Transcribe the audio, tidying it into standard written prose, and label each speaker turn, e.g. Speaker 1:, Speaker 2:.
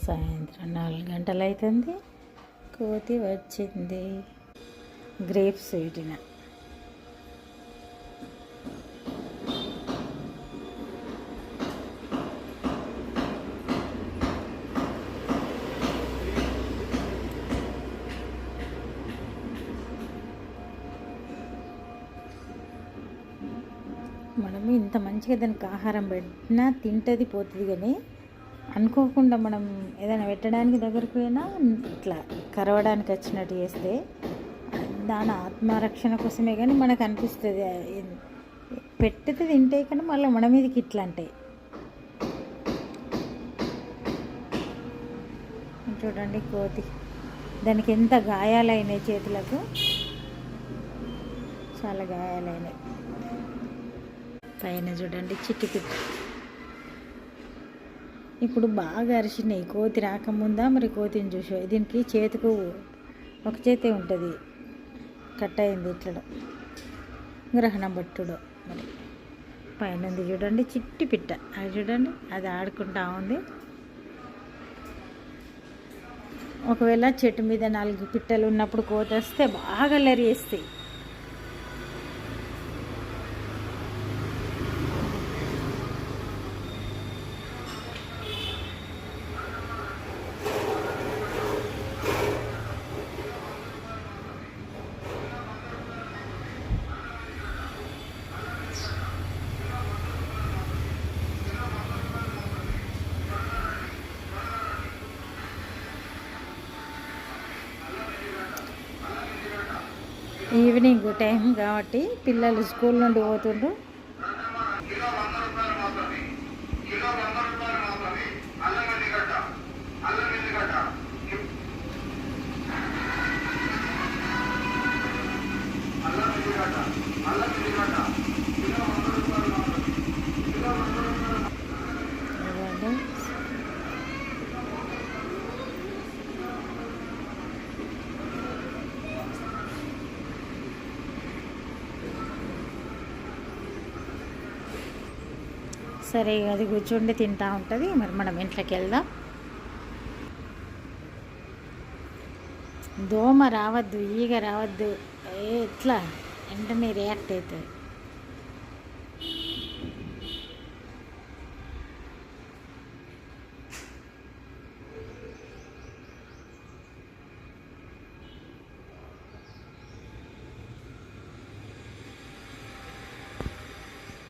Speaker 1: సాయంత్రం 4 గంటలు అవుతుంది. కోతి వచ్చింది. గ్రేప్స్ వీటిన మనము ఇంత మంచిగా దానికి ఆహారం పెట్టినా తింటుంది పోతుంది, కానీ అనుకోకుండా మనం ఏదైనా పెట్టడానికి దగ్గరకు పోయినా ఇట్లా కరవడానికి వచ్చినట్టు చేస్తే దాని ఆత్మరక్షణ కోసమే కానీ మనకు అనిపిస్తుంది పెట్టితే తింటాయి, కానీ మళ్ళీ మన మీదకి ఇట్లా అంటాయి. చూడండి కోతి, దానికి ఎంత గాయాలైనాయి, చేతులకు చాలా గాయాలైనాయి. పైన చూడండి చిట్టి పిట్ట. ఇప్పుడు బాగా అరిచినాయి. కోతి రాకముందా మరి కోతిని చూసా. దీనికి చేతికి ఒక చేతే ఉంటుంది, కట్ అయింది ఇట్లా గ్రహణం పట్టుడు. మరి పైన ఉంది చూడండి చిట్టి పిట్ట, అది చూడండి అది ఆడుకుంటా ఉంది. ఒకవేళ చెట్టు మీద 4 పిట్టలు ఉన్నప్పుడు కోతి వస్తే బాగా అల్లరి చేస్తాయి. ఈవినింగ్ టైం కాబట్టి పిల్లలు స్కూల్ నుండి పోతుండ్రు. సరే అది కూర్చుండి తింటూ ఉంటుంది. మరి మనం ఇంట్లోకి వెళ్దాం. దోమ రావద్దు, ఈగ రావద్దు, ఎట్లా వెంటనే రియాక్ట్ అవుతుంది.